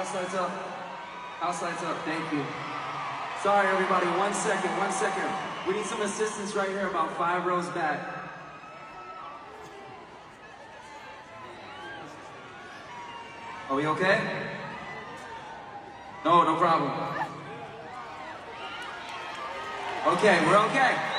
House lights up. House lights up. Thank you. Sorry, everybody. 1 second. 1 second. We need some assistance right here, about 5 rows back. Are we okay? No, no problem. Okay, we're okay.